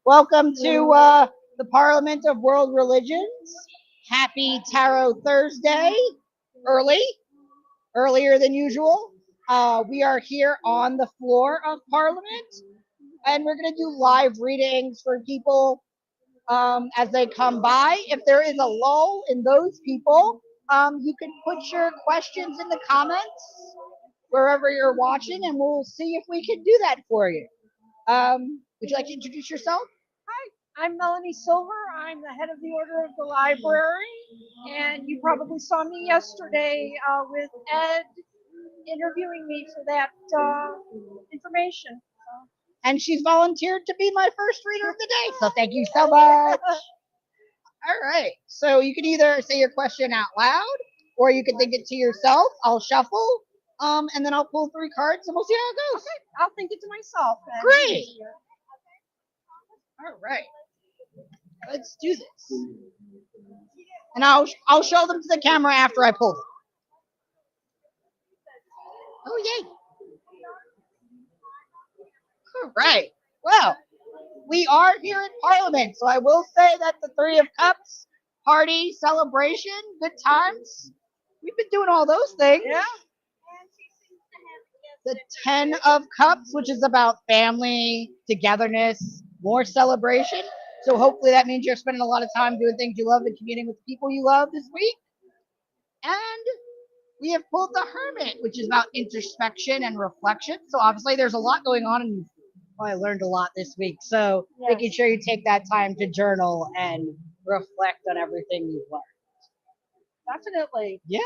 Welcome to the Parliament of World Religions. Happy Tarot Thursday. Early, earlier than usual. We are here on the floor of Parliament, and we're going to do live readings for people as they come by. If there is a lull in those people, you can put your questions in the comments wherever you're watching, and we'll see if we can do that for you. Would you like to introduce yourself? I'm Melanie Silver. I'm the head of the Order of the Library, and you probably saw me yesterday with Ed interviewing me for that information. And she's volunteered to be my first reader of the day, so thank you so much. All right, so you can either say your question out loud, or you can think it to yourself. I'll shuffle, and then I'll pull 3 cards, and we'll see how it goes. Okay, I'll think it to myself. Great. All right, let's do this. And I'll show them to the camera after I pull them. Oh yay! All right. Well, we are here in Parliament, so I will say that the 3 of Cups, party, celebration, good times. We've been doing all those things. Yeah. The 10 of Cups, which is about family, togetherness, more celebration. So hopefully that means you're spending a lot of time doing things you love and communing with the people you love this week. And we have pulled the Hermit, which is about introspection and reflection. So obviously there's a lot going on, and you've probably learned a lot this week. So Yes. making sure you take that time to journal and reflect on everything you've learned. Definitely. Yeah.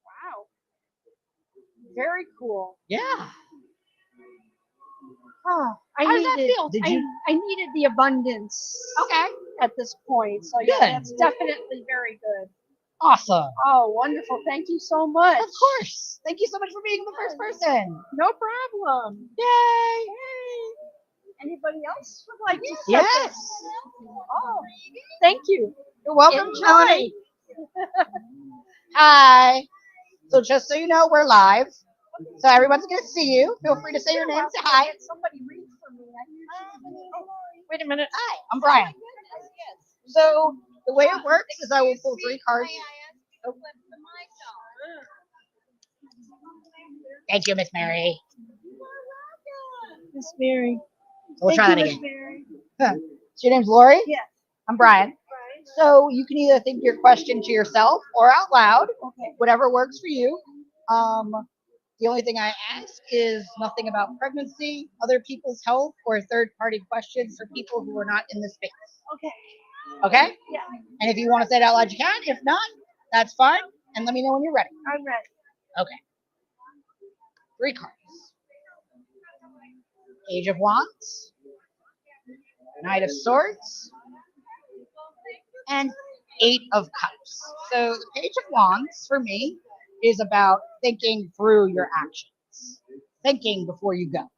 Wow. Very cool. Yeah. Oh, How does that feel? Did you? I needed the abundance Okay. at this point. So yeah, Good. that's definitely very good. Awesome. Oh, wonderful. Thank you so much. Of course. Thank you so much for being the first person. No problem. Yay. Anybody else would like to say Yes. Oh, thank you. You're welcome, Enjoy. Melanie. Hi. So just so you know, we're live. So everyone's going to see you. Feel free to say your name. Say hi. Get somebody read for me. Wait a minute. Hi, I'm Brian. So the way it works is I will pull 3 cards. Oh. Thank you, Miss Mary. Miss Mary. We'll try that Thank you, again. Miss Mary. So your name's Lori? Yes. I'm Brian. So you can either think your question to yourself or out loud, Okay. whatever works for you. The only thing I ask is nothing about pregnancy, other people's health, or third-party questions for people who are not in the space. Okay. Okay? Yeah. And if you want to say it out loud, you can. If not, that's fine. And let me know when you're ready. I'm ready. Okay. 3 cards. Page of Wands, Knight of Swords, and 8 of Cups. So the Page of Wands for me is about thinking through your actions, thinking before you go,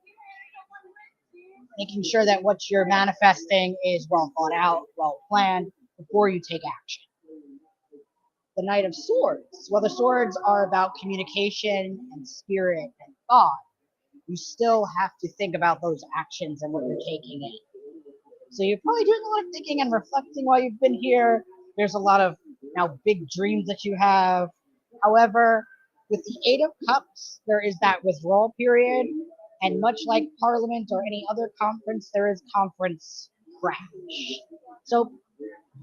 making sure that what you're manifesting is well thought out, well planned before you take action. The Knight of Swords, well, the swords are about communication and spirit and thought. You still have to think about those actions and what you're taking in. So you're probably doing a lot of thinking and reflecting while you've been here. There's a lot of now big dreams that you have. However, with the 8 of Cups, there is that withdrawal period. And much like Parliament or any other conference, there is conference crash. So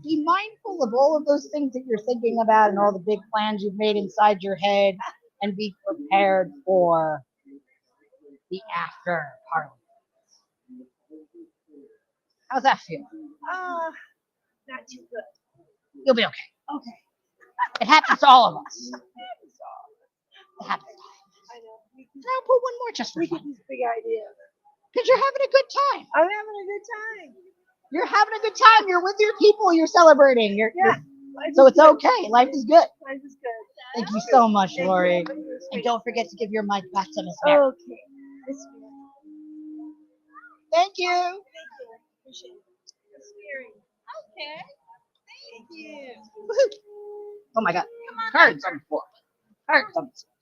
be mindful of all of those things that you're thinking about and all the big plans you've made inside your head, and be prepared for the after Parliament. How's that feel? Not too good. You'll be okay. Okay. It happens to all of us. It happens to all of us. I know. And I'll put one more just for We get fun. these big ideas. Because you're having a good time. I'm having a good time. You're having a good time. You're with your people. You're celebrating. Yeah. So it's okay. Life is good. Life is good. Thank you so much, Thank Lori. you. And don't forget to give your mic back to Miss Mary. Okay. Miss Mary. Thank you. Thank you. Appreciate it. Miss Mary. Okay. Thank you. Woohoo. Oh my God. Cards on the floor. Cards on the floor.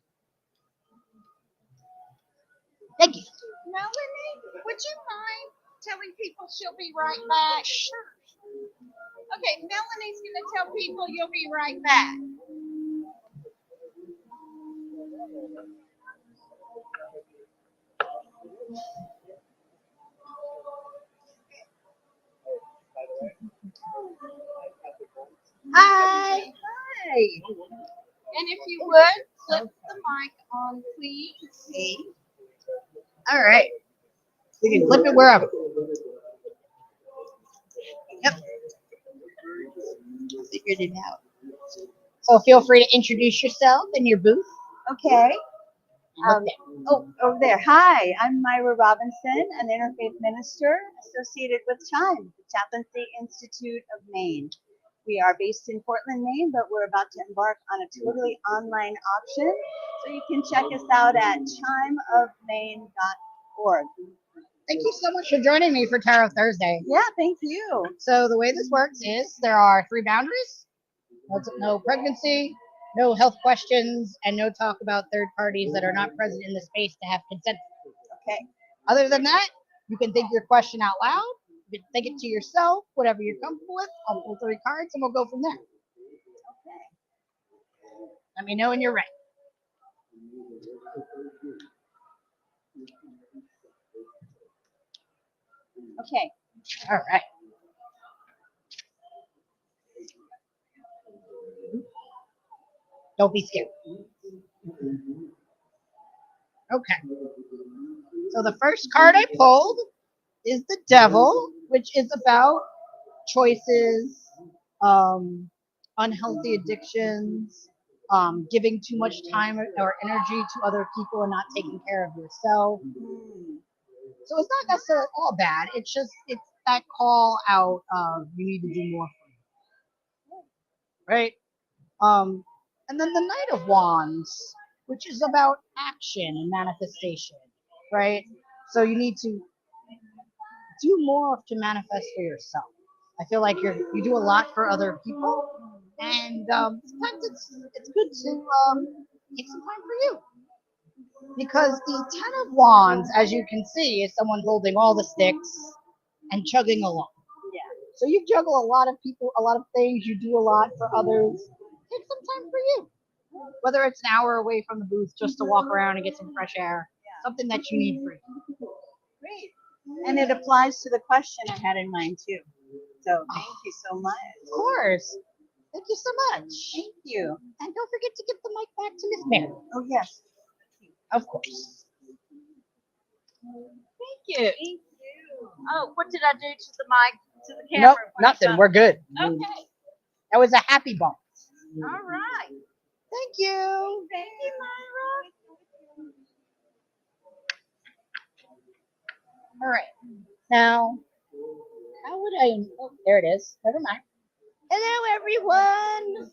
Thank you. Melanie, would you mind telling people she'll be right back. Okay, Melanie's going to tell people you'll be right back. Hi. Hi. And if you would, flip the mic on, please. All right. You can flip it wherever. Yep. Figured it out. So feel free to introduce yourself and your booth. Okay. Okay. Over there. Hi, I'm Myra Robinson, an interfaith minister associated with CHIME, the Chaplaincy Institute of Maine. We are based in Portland, Maine, but we're about to embark on a totally online option. So you can check us out at chimeofmaine.org. Thank you so much for joining me for Tarot Thursday. Yeah, thank you. So the way this works is there are 3 boundaries. No pregnancy, no health questions, and no talk about third parties that are not present in the space to have consent. Okay. Other than that, you can think your question out loud. You can think it to yourself, whatever you're comfortable with. I'll pull 3 cards and we'll go from there. Okay. Let me know when you're ready. Okay. All right. Don't be scared. Okay. So the first card I pulled is the Devil, which is about choices, unhealthy addictions, giving too much time or energy to other people and not taking care of yourself. So it's not necessarily all bad. It's that call out of you need to do more for you, right? And then the Knight of Wands, which is about action and manifestation, right? So you need to do more to manifest for yourself. I feel like you do a lot for other people, and sometimes it's good to take some time for you. Because the Ten of Wands, as you can see, is someone holding all the sticks and chugging along. Yeah. So you juggle a lot of people, a lot of things. You do a lot for others. Take some time for you. Whether it's an hour away from the booth just to walk around and get some fresh air, something that you need for you. Great. And it applies to the question I had in mind too. So thank you so much. Of course. Thank you so much. Thank you. And don't forget to give the mic back to Miss Mary. Oh yes. Of course. Thank you. Oh, what did I do to the mic, to the Nope, camera? nothing. We're good. Okay. That was a happy bump. All right. Thank you. Thank you, Myra. All right. Now, how would I? Oh, there it is. Never mind. Hello, everyone.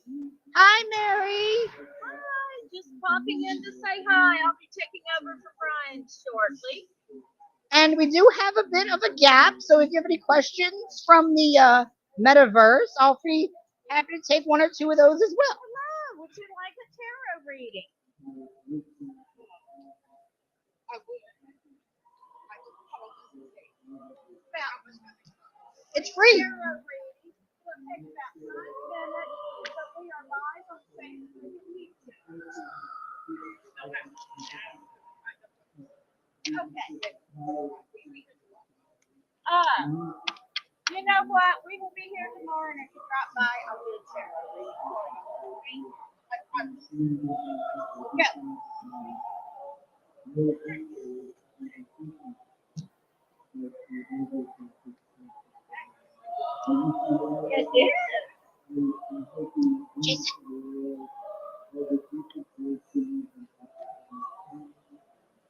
Hi, Mary. Hi, just popping in to say hi. I'll be taking over for Brian shortly. And we do have a bit of a gap, so if you have any questions from the metaverse, I'll be happy to take 1 or 2 of those as well. Hello, would you like a tarot reading? It's free. Tarot reading will take about 5 minutes, but we are live on Facebook and YouTube. Okay. You know what? We will be here tomorrow, and if you drop by, I'll do a tarot reading for you. I promise. Go. It is. Jason.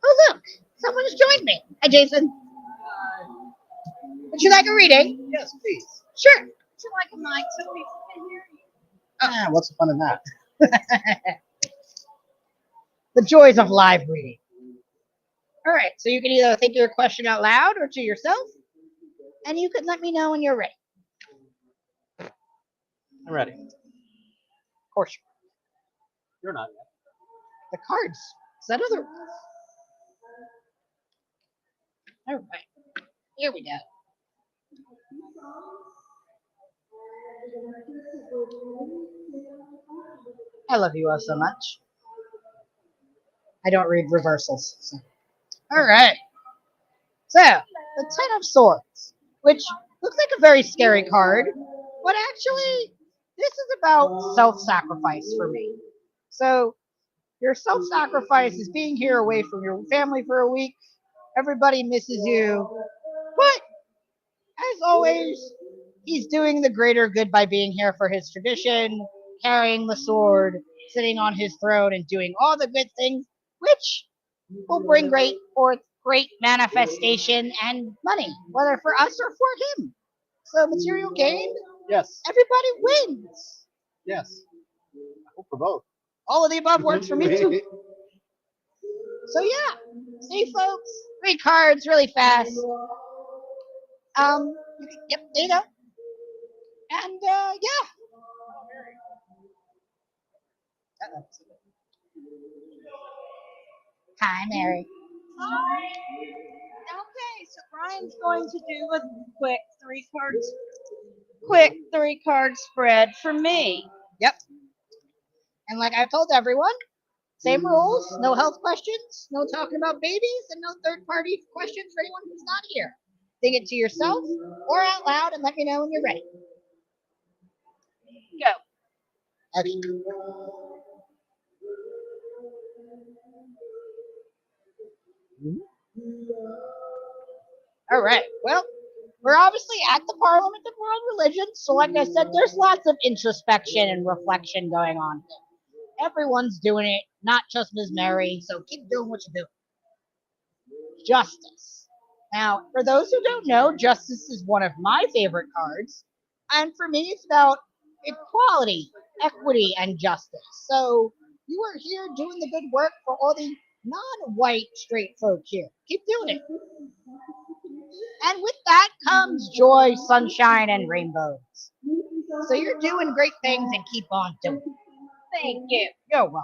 Oh, look. Someone's joined me. Hi, Jason. Would you like a reading? Yes, please. Sure. Would you like a mic so people can hear you? Ah, what's the fun in that? The joys of live reading. All right, so you can either think your question out loud or to yourself, and you can let me know when you're ready. I'm ready. Of course, You're not yet. the cards said otherwise. All right, here we go. I love you all so much. I don't read reversals. So. All right. So, the Ten of Swords, which looks like a very scary card, but actually, this is about self-sacrifice for me. So, your self-sacrifice is being here away from your family for a week. Everybody misses you, but as always, he's doing the greater good by being here for his tradition, carrying the sword, sitting on his throne, and doing all the good things, which will bring great manifestation and money, whether for us or for him. So material gain, Yes. everybody wins. Yes. I hope for both. All of the above works for me too. So yeah, see folks, 3 cards really fast. Yep, there you go. And yeah. Hi, Mary. Okay, so Brian's going to do a quick three card spread for me. Yep. And like I've told everyone, same rules, no health questions, no talking about babies, and no third party questions for anyone who's not here. Think it to yourself or out loud and let me know when you're ready. Go. Okay. All right. Well, we're obviously at the Parliament of World Religions, so like I said, there's lots of introspection and reflection going on. Everyone's doing it, not just Ms. Mary, so keep doing what you're doing. Justice. Now, for those who don't know, justice is one of my favorite cards, and for me, it's about equality, equity, and justice. So you are here doing the good work for all the non-white straight folk here. Keep doing it. And with that comes joy, sunshine, and rainbows. So you're doing great things and keep on doing it. Thank you. You're welcome.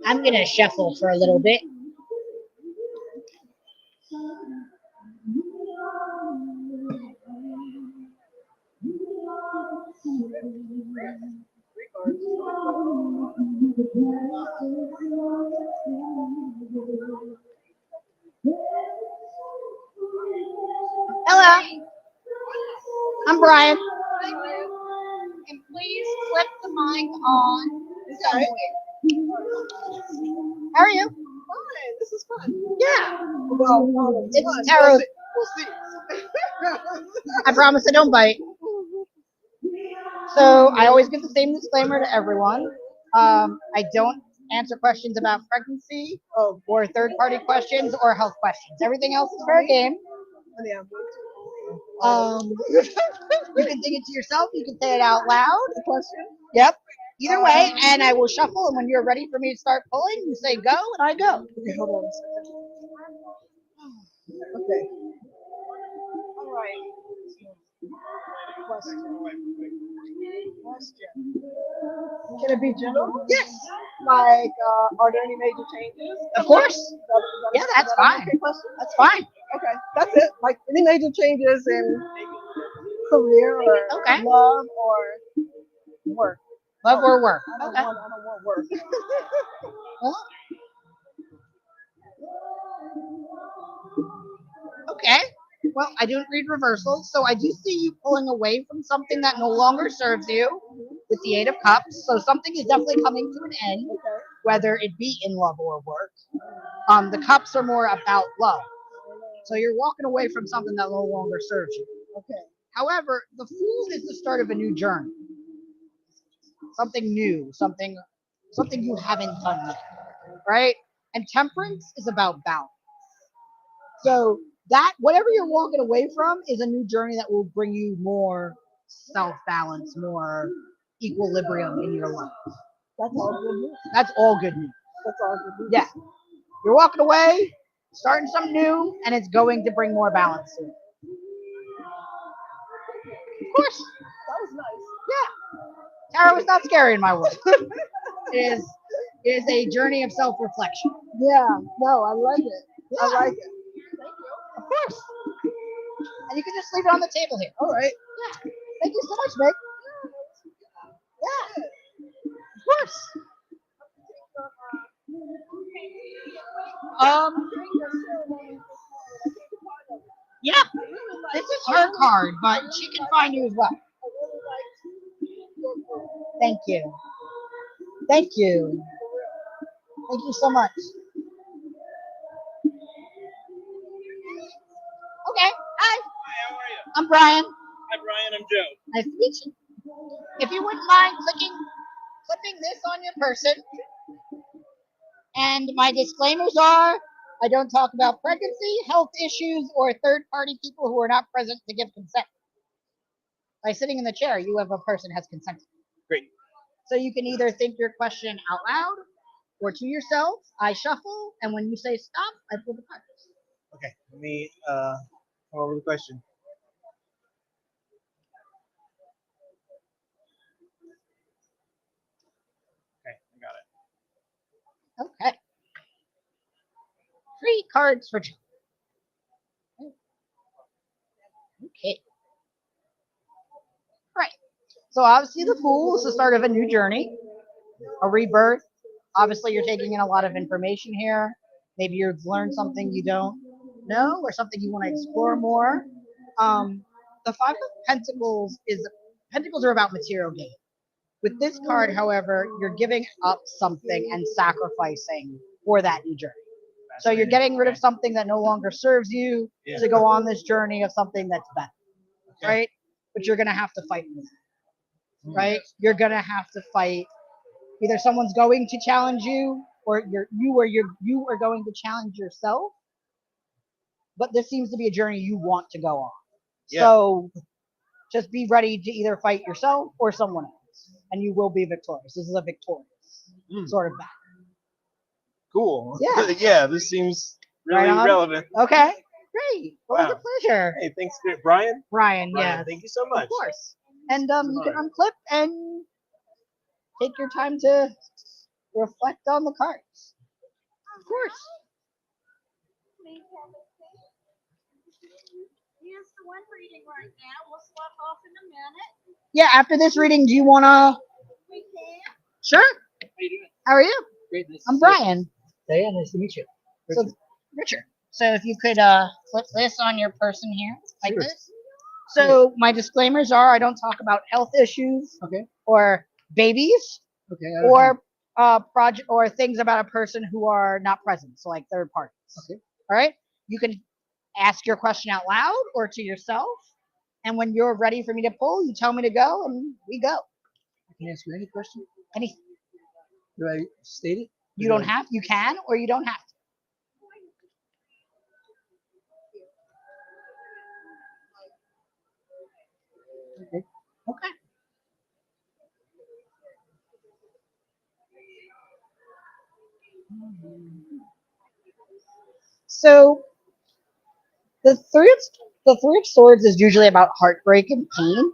I'm going to shuffle for a little bit. Hello, I'm Brian. And please flip the mic on somewhere. How are you? Fine, this is fun. Yeah, Well, it's tarot. We'll see. I promise I don't bite. So I always give the same disclaimer to everyone. I don't answer questions about pregnancy Oh, or third-party questions or health questions. Everything else is fair game. yeah. You can think it to yourself. You can say it out loud. The question? Yep. Either way, and I will shuffle. And when you're ready for me to start pulling, you say go, and I go. Okay, hold on a second. Okay. All right. Question. Can it be general? Yes, Like, are there any major changes? of course. Yeah, that's Is that an fine. okay question? That's fine. Okay, that's it. Like, any major changes in career or Okay. love or work? Love or work. I don't Okay. want work. Well, okay. Well, I don't read reversals, so I do see you pulling away from something that no longer serves you with the Eight of Cups. So something is definitely coming to an end, whether it be in love or work. The cups are more about love. So you're walking away from something that no longer serves you. Okay. However, the Fool is the start of a new journey. Something new, something you haven't done yet, right? And Temperance is about balance. So that whatever you're walking away from is a new journey that will bring you more self-balance, more equilibrium in your life. That's all good news. That's all good news. That's all good. Yeah. You're walking away, starting something new, and it's going to bring more balance to it. Of course. That was nice. Yeah. Tarot is not scary in my world. It is a journey of self-reflection. Yeah. No, I like it. I Yeah. like it. Of course. And you can just leave it on the table here. All right. Yeah. Thank you so much, Meg. Yeah. Of course. Yeah. This is her card, but she can find you as well. Thank you. Thank you. Thank you so much. Okay. Hi. Hi, how are you? I'm Brian. Hi, Brian. I'm Joe. Nice to meet you. If you wouldn't mind clipping this on your person. And my disclaimers are I don't talk about pregnancy, health issues, or third-party people who are not present to give consent. By sitting in the chair, you have a person has consented. Great. So you can either think your question out loud or to yourself. I shuffle, and when you say stop, I pull the cards. Okay, let me come up with a question. Okay, I got it. Okay. 3 cards for Joe. Okay. Right. So obviously the Fool is the start of a new journey, a rebirth. Obviously you're taking in a lot of information here. Maybe you've learned something you don't know or something you want to explore more. The Five of Pentacles are about material gain. With this card, however, you're giving up something and sacrificing for that new journey. So you're getting rid of something that no longer serves you to go on this journey of something that's better, right? But you're going to have to fight for that, right? You're going to have to fight. Either someone's going to challenge you, or you are going to challenge yourself. But this seems to be a journey you want to go on. Yeah. So just be ready to either fight yourself or someone else, and you will be victorious. This is a victorious sort of battle. Cool. Yeah. Yeah, this seems really Right on. relevant. Okay, great. Well, Wow. it's a pleasure. Hey, thanks, Brian. Brian, Brian, yeah, thank you so much. of course. And you can unclip and take your time to reflect on the cards. Of course. Here's the one reading right now. We'll swap off in a minute. Yeah, after this reading, do you want to? We can. Sure. How you doing? How are you? Great. Nice I'm Brian. Diane, nice to meet you. So, Richard. So if you could flip this on your person here, like Sure. this. So my disclaimers are I don't talk about health issues or babies or project or things about a person who are not present, so like third parties. Okay. All right. You can ask your question out loud or to yourself, and when you're ready for me to pull, you tell me to go, and we go. Can I ask you any question? Any Do I state it? you don't have, you can, or you don't have to. Okay. Okay. So the three of swords is usually about heartbreak and pain,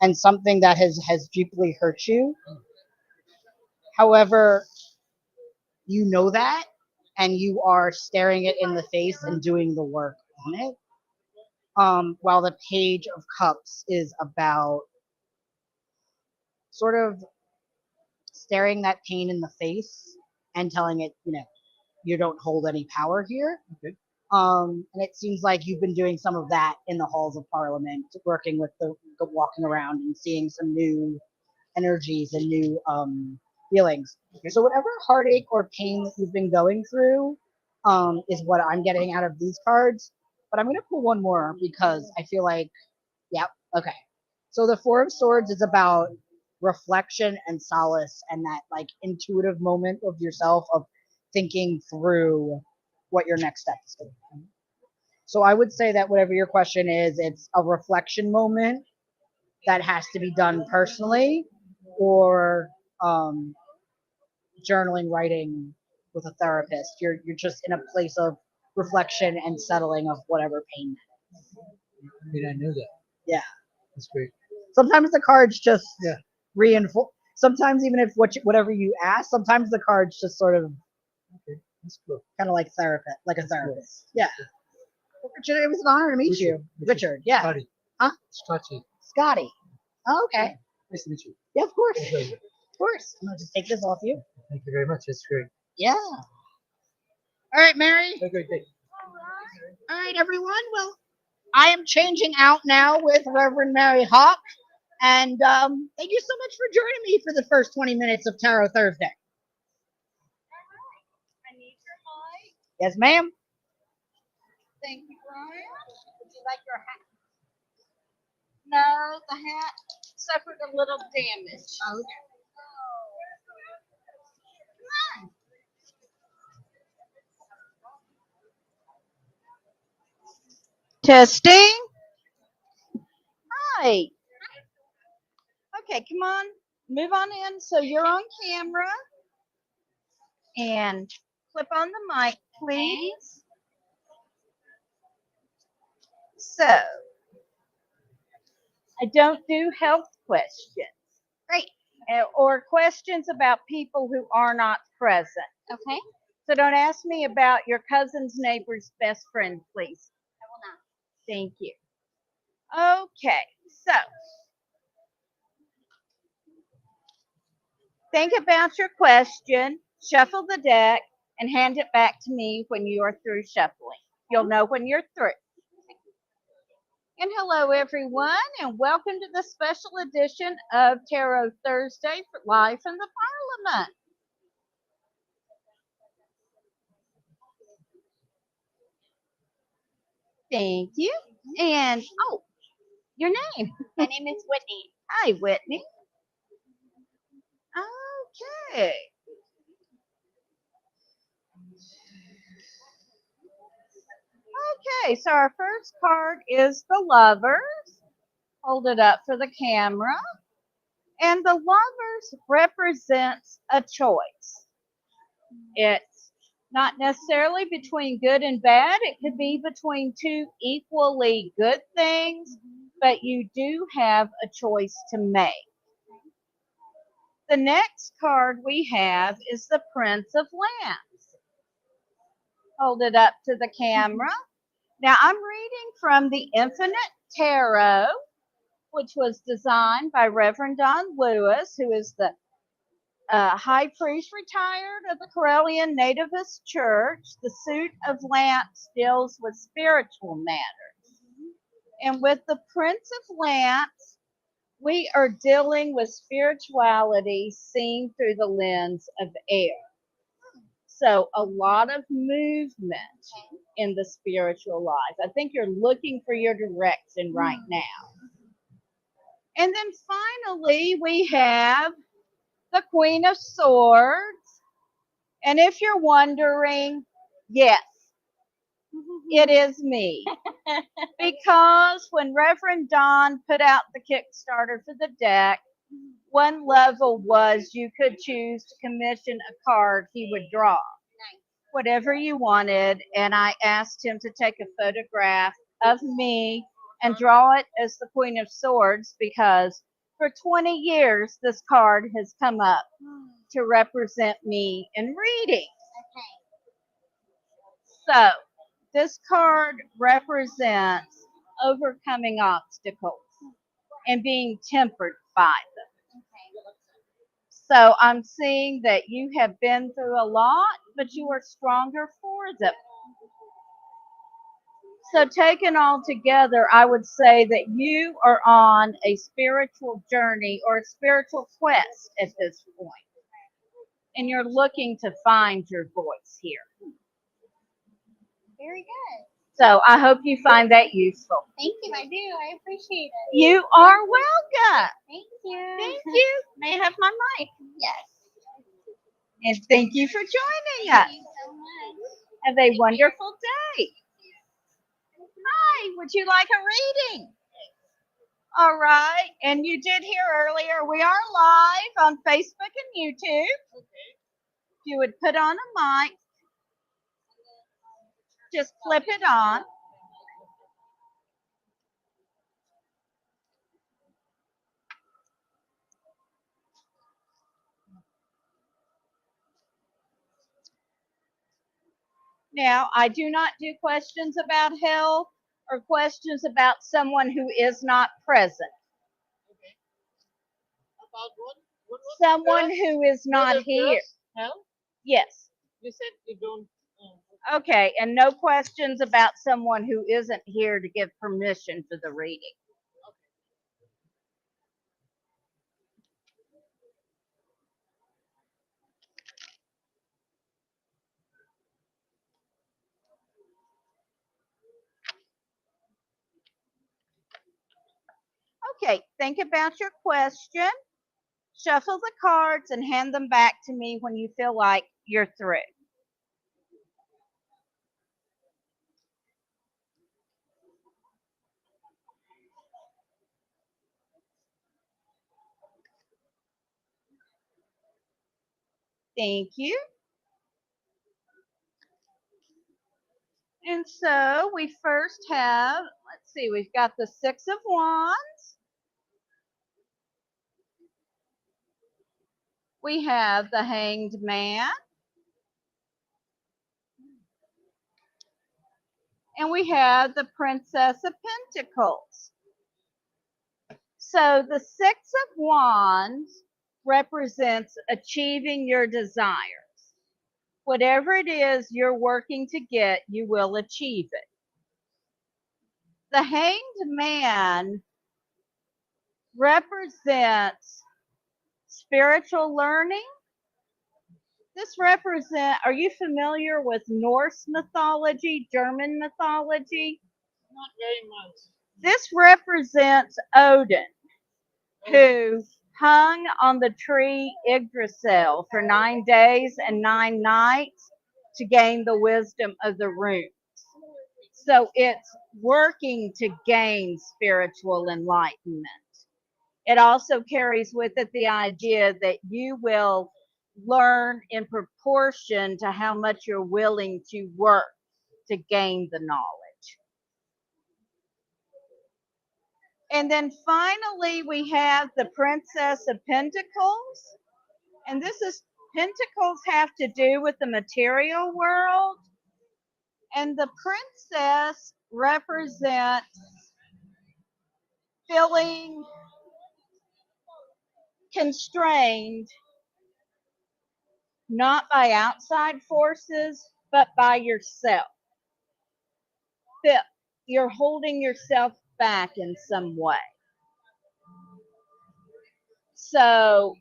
and something that has deeply hurt you. However, you know that, and you are staring it in the face and doing the work on it. While the Page of Cups is about sort of staring that pain in the face and telling it, you don't hold any power here. Okay. And it seems like you've been doing some of that in the halls of Parliament, working with the walking around and seeing some new energies and new feelings. Okay. So whatever heartache or pain that you've been going through is what I'm getting out of these cards. But I'm going to pull one more because I feel like, okay. So the Four of Swords is about reflection and solace and that like intuitive moment of yourself of thinking through what your next step is going to be. So I would say that whatever your question is, it's a reflection moment that has to be done personally, or journaling, writing with a therapist. You're just in a place of reflection and settling of whatever pain. I mean, I knew that. Yeah. That's great. Sometimes the cards just Yeah. reinforce. Sometimes even if whatever you ask, sometimes the cards just sort of Okay. That's cool. kind of like therapist, like a That's cool. therapist. Yeah. Well, Richard, it was an honor to meet you. Richard, yeah. Scotty. Huh? Scotty. Scotty. Oh, okay. Nice to meet you. Yeah, of course. My pleasure. Of course. I'm gonna just take this off you. Thank you very much. That's great. Yeah. All right, Mary. Have a great day. All right, everyone. Well, I am changing out now with Reverend Mary Hawk. And thank you so much for joining me for the first 20 minutes of Tarot Thursday. I need your mic. Yes, ma'am. Thank you, Brian. Would you like your hat? No, the hat suffered a little damage. Okay. Testing. Hi. Okay, come on. Move on in so you're on camera. And clip on the mic, please. So, I don't do health questions. Great. Or questions about people who are not present. Okay. So don't ask me about your cousin's neighbor's best friend, please. I will not. Thank you. Okay, so think about your question, shuffle the deck, and hand it back to me when you are through shuffling. You'll know when you're through. And hello, everyone, and welcome to the special edition of Tarot Thursday for Live from the Parliament. Thank you. And, oh, your name. My name is Whitney. Hi, Whitney. Okay. Okay, so our first card is the Lovers. Hold it up for the camera. And the Lovers represents a choice. It's not necessarily between good and bad. It could be between two equally good things, but you do have a choice to make. The next card we have is the Prince of Wands. Hold it up to the camera. Now I'm reading from the Infinite Tarot, which was designed by Reverend Don Lewis, who is the High Priest retired of the Corellian Nativist Church. The suit of lamps deals with spiritual matters. And with the Prince of Lamps, we are dealing with spirituality seen through the lens of air. So a lot of movement in the spiritual life. I think you're looking for your direction right now. And then finally, we have the Queen of Swords. And if you're wondering, yes, it is me. Because when Reverend Don put out the Kickstarter for the deck, one level was you could choose to commission a card he would draw. Whatever you wanted. And I asked him to take a photograph of me and draw it as the Queen of Swords, because for 20 years this card has come up to represent me in reading. So this card represents overcoming obstacles and being tempered by them. So I'm seeing that you have been through a lot, but you are stronger for them. So taken all together, I would say that you are on a spiritual journey or a spiritual quest at this point. And you're looking to find your voice here. Very good. So I hope you find that useful. Thank you. I do. I appreciate it. You are welcome. Thank you. Thank you. May I have my mic? Yes. And thank you for joining Thank us. you so much. Have a wonderful day. Hi, would you like a reading? All right. And you did hear earlier, we are live on Facebook and YouTube. you would put on a mic, just flip it on. Now, I do not do questions about health or questions about someone who is not present. About what was Someone first? who is not here. Hell? Yes. You said you don't. Okay, and no questions about someone who isn't here to give permission for the reading. Okay, think about your question, shuffle the cards, and hand them back to me when you feel like you're through. Thank you. And so we first have, let's see, we've got the Six of Wands. We have the Hanged Man. And we have the Princess of Pentacles. So the Six of Wands represents achieving your desires. Whatever it is you're working to get, you will achieve it. The Hanged Man represents spiritual learning. This are you familiar with Norse mythology, German mythology? Not very much. This represents Odin, who hung on the tree Yggdrasil for 9 days and 9 nights to gain the wisdom of the runes. So it's working to gain spiritual enlightenment. It also carries with it the idea that you will learn in proportion to how much you're willing to work to gain the knowledge. And then finally, we have the Princess of Pentacles. And Pentacles have to do with the material world. And the princess represents feeling constrained, not by outside forces, but by yourself. You're holding yourself back in some way. So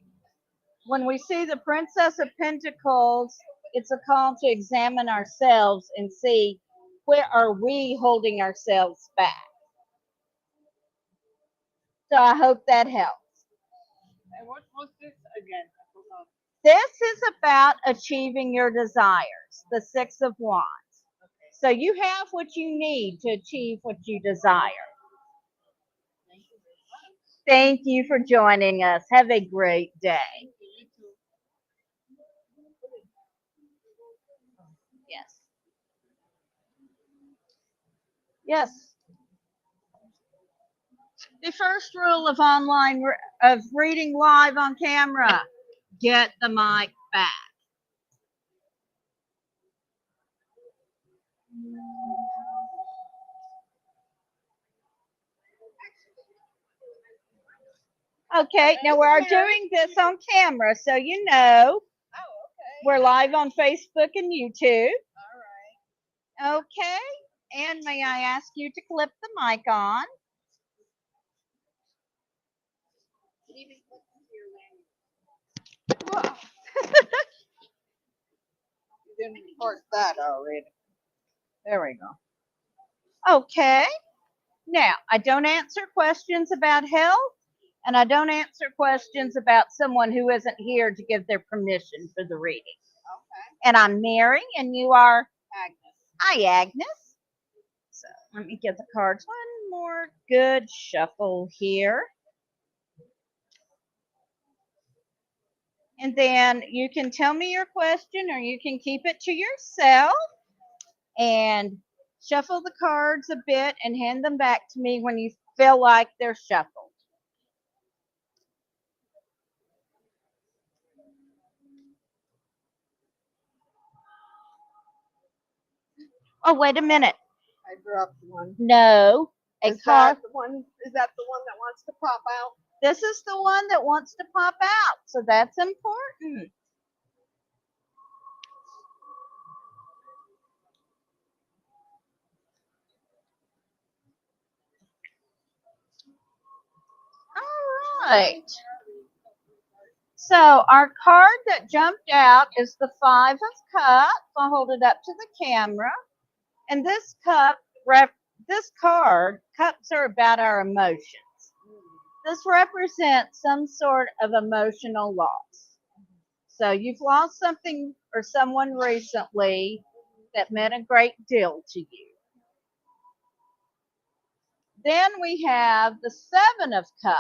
when we see the Princess of Pentacles, it's a call to examine ourselves and see where are we holding ourselves back. So I hope that helps. And what was this again? This is about achieving your desires, the Six of Wands. So you have what you need to achieve what you desire. Thank you for joining us. Have a great day. Yes. Yes. The first rule of of reading live on camera, get the mic back. Okay, now we are doing this on camera, so you know. We're live on Facebook and YouTube. All right. Okay, and may I ask you to clip the mic on? You didn't report that already. There we go. Okay. Now, I don't answer questions about health, and I don't answer questions about someone who isn't here to give their permission for the reading. Okay. And I'm Mary, and you are? Agnes. Hi, Agnes. So let me get the cards. One more good shuffle here. And then you can tell me your question or you can keep it to yourself and shuffle the cards a bit and hand them back to me when you feel like they're shuffled. Oh, wait a minute. I dropped one. No, a Is card. that the one? Is that the one that wants to pop out? This is the one that wants to pop out, so that's important. All right. So our card that jumped out is the Five of Cups. I'll hold it up to the camera. And this this card, cups are about our emotions. This represents some sort of emotional loss. So you've lost something or someone recently that meant a great deal to you. Then we have the Seven of Cups.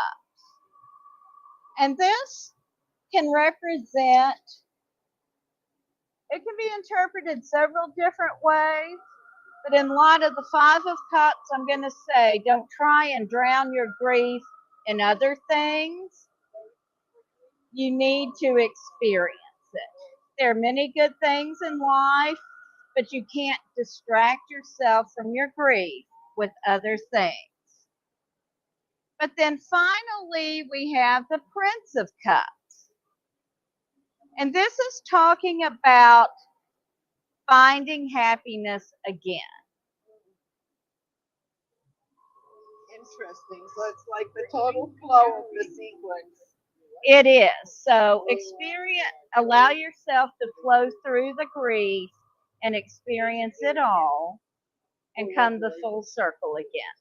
And this can represent, it can be interpreted several different ways, but in light of the Five of Cups, I'm going to say don't try and drown your grief in other things. You need to experience it. There are many good things in life, but you can't distract yourself from your grief with other things. But then finally, we have the Prince of Cups. And this is talking about finding happiness again. Interesting. So it's like the total flow of the sequence. It is. So allow yourself to flow through the grief and experience it all and come to full circle again.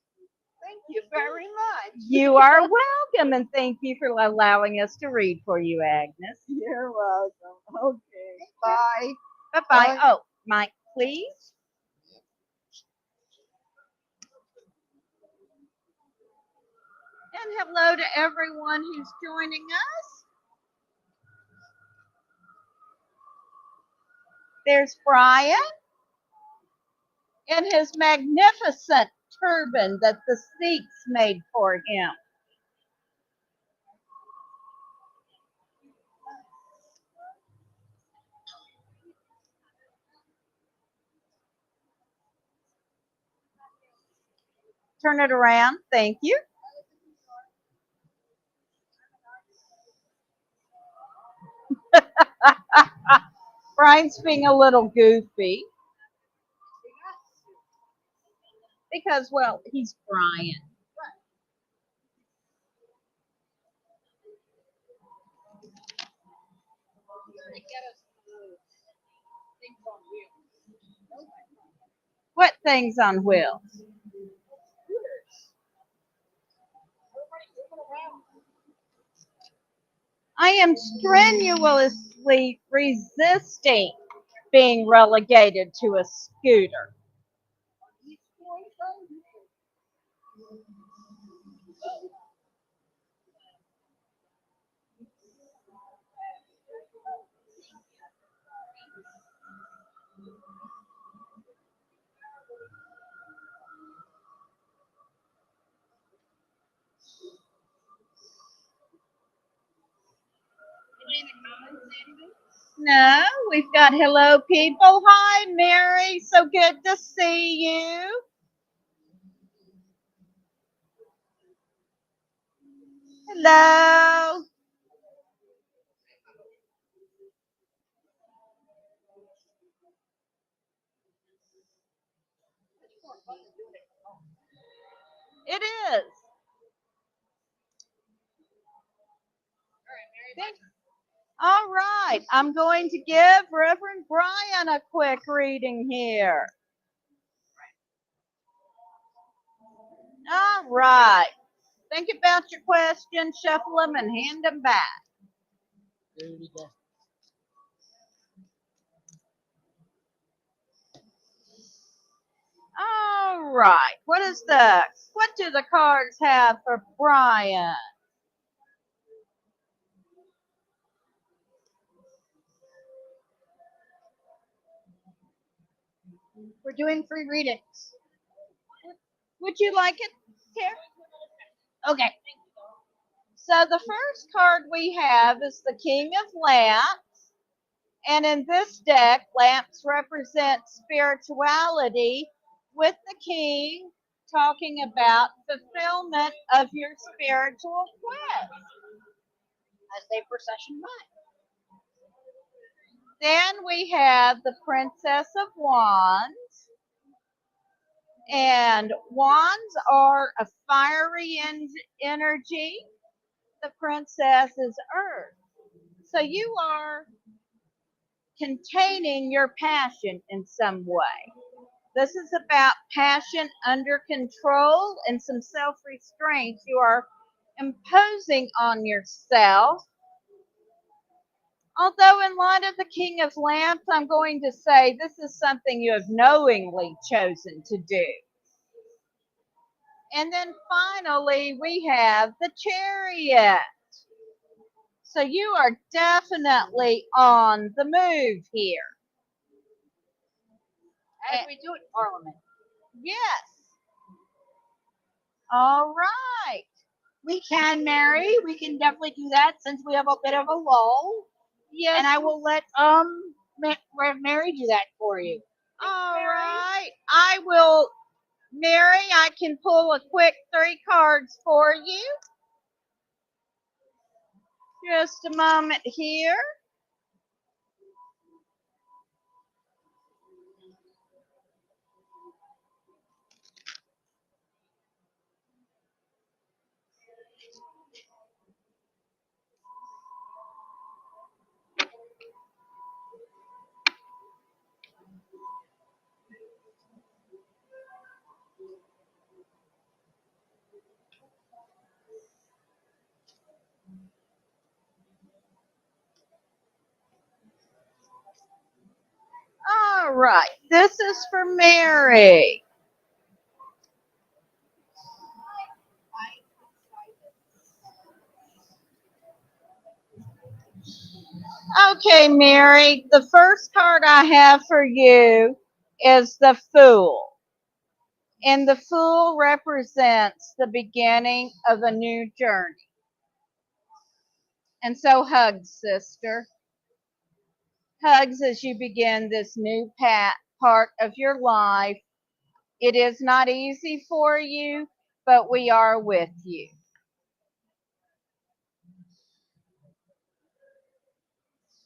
Thank you very much. You are welcome, and thank you for allowing us to read for you, Agnes. You're welcome. Okay. Bye. Bye-bye. Bye. Oh, Mike, please. And hello to everyone who's joining us. There's Brian in his magnificent turban that the Sikhs made for him. Turn it around. Thank you. Brian's being a little goofy. Because, well, he's Brian. What things on wheels? I am strenuously resisting being relegated to a scooter. No, we've got hello people. Hi, Mary. So good to see you. Hello. It is. All right. I'm going to give Reverend Brian a quick reading here. All right. Think about your questions, shuffle them, and hand them back. All right. What do the cards have for Brian? We're doing free readings. Would you like it, Tara? Okay. So the first card we have is the King of Lamps. And in this deck, lamps represent spirituality, with the king talking about fulfillment of your spiritual quest. As they procession by. Then we have the Princess of Wands. And wands are a fiery energy. The princess is earth. So you are containing your passion in some way. This is about passion under control and some self-restraint you are imposing on yourself. Although in light of the King of Lamps, I'm going to say this is something you have knowingly chosen to do. And then finally, we have the Chariot. So you are definitely on the move here. As we do at Parliament. Yes. All right. We can, Mary. We can definitely do that since we have a bit of a lull. Yes. And I will let Mary do that for you. All right. I will, Mary, I can pull a quick 3 cards for you. Just a moment here. All right. This is for Mary. Okay, Mary, the first card I have for you is the Fool. And the Fool represents the beginning of a new journey. And so hugs, sister. Hugs as you begin this new part of your life. It is not easy for you, but we are with you.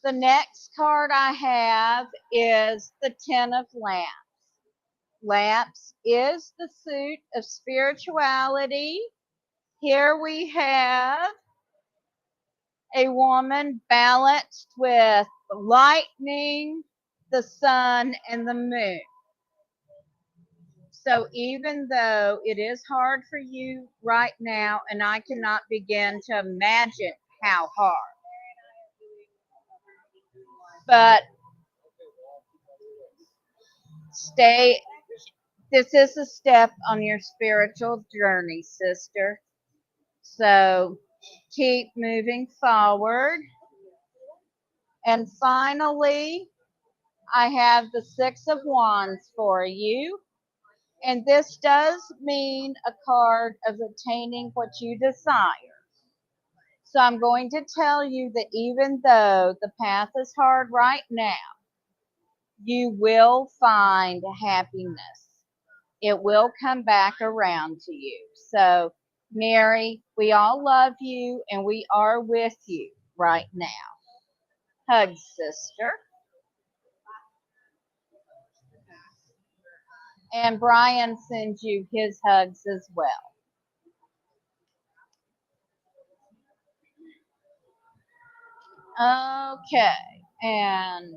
The next card I have is the Ten of Lamps. Lamps is the suit of spirituality. Here we have a woman balanced with lightning, the sun, and the moon. So even though it is hard for you right now, and I cannot begin to imagine how hard, but stay. This is a step on your spiritual journey, sister. So keep moving forward. And finally, I have the Six of Wands for you. And this does mean a card of attaining what you desire. So I'm going to tell you that even though the path is hard right now, you will find happiness. It will come back around to you. So, Mary, we all love you and we are with you right now. Hugs, sister. And Brian sends you his hugs as well. Okay, and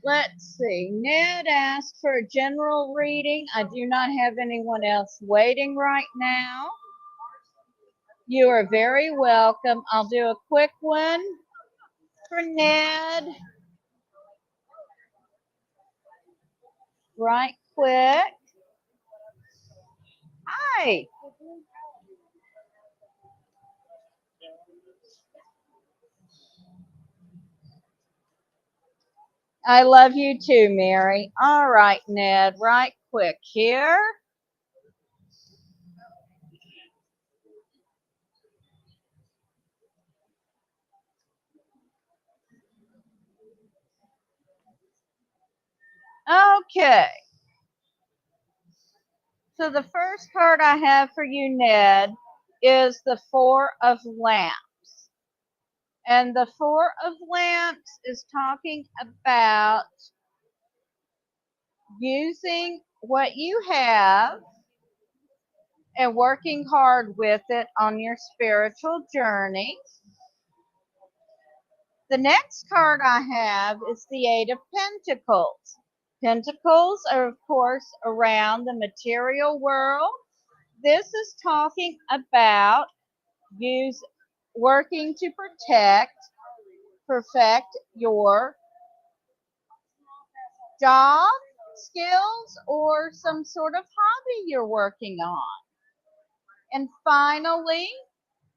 let's see. Ned asked for a general reading. I do not have anyone else waiting right now. You are very welcome. I'll do a quick one for Ned. Right quick. Hi. I love you too, Mary. All right, Ned, right quick here. Okay. So the first card I have for you, Ned, is the Four of Lamps. And the Four of Lamps is talking about using what you have and working hard with it on your spiritual journey. The next card I have is the Eight of Pentacles. Pentacles are, of course, around the material world. This is talking about working to perfect your job skills or some sort of hobby you're working on. And finally,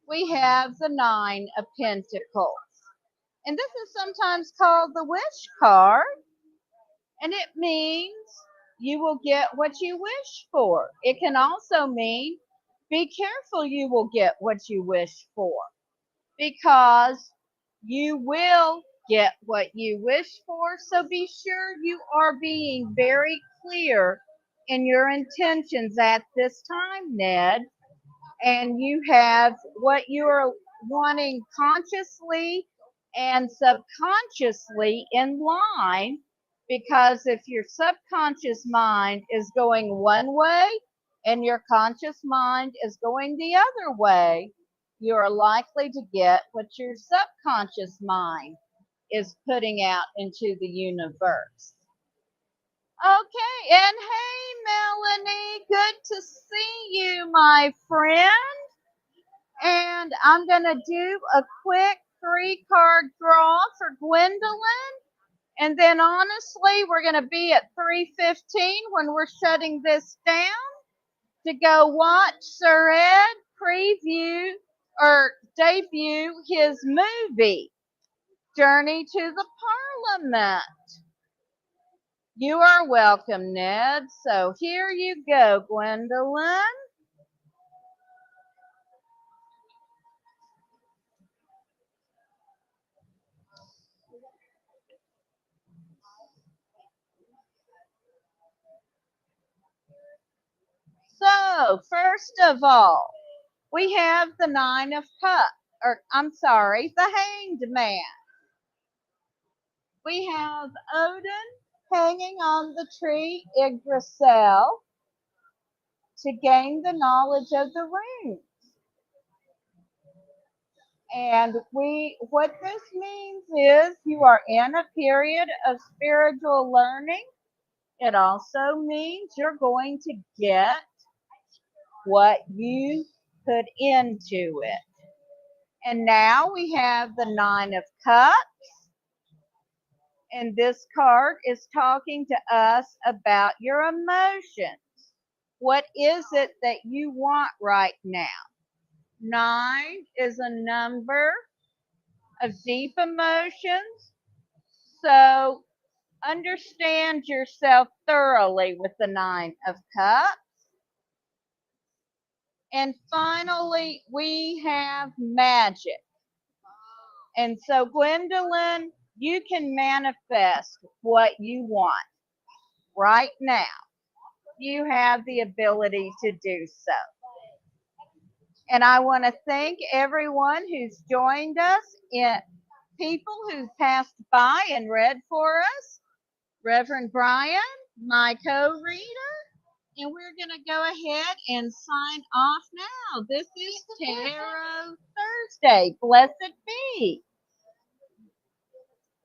we have the Nine of Pentacles. And this is sometimes called the wish card. And it means you will get what you wish for. It can also mean be careful, you will get what you wish for, because you will get what you wish for. So be sure you are being very clear in your intentions at this time, Ned. And you have what you are wanting consciously and subconsciously in line, because if your subconscious mind is going one way and your conscious mind is going the other way, you are likely to get what your subconscious mind is putting out into the universe. Okay, and hey, Melanie, good to see you, my friend. And I'm going to do a quick 3-card draw for Gwendolyn. And then honestly, we're going to be at 3:15 when we're shutting this down to go watch Sir Ed preview or debut his movie, Journey to the Parliament. You are welcome, Ned. So here you go, Gwendolyn. So, first of all, we have the Nine of Cups, or I'm sorry, the Hanged Man. We have Odin hanging on the tree Yggdrasil to gain the knowledge of the runes. And what this means is you are in a period of spiritual learning. It also means you're going to get what you put into it. And now we have the Nine of Cups. And this card is talking to us about your emotions. What is it that you want right now? 9 is a number of deep emotions. So understand yourself thoroughly with the 9 of Cups. And finally, we have magic. And so, Gwendolyn, you can manifest what you want right now. You have the ability to do so. And I want to thank everyone who's joined us, people who passed by and read for us. Reverend Brian, my co-reader. And we're going to go ahead and sign off now. This is Tarot Thursday. Blessed be.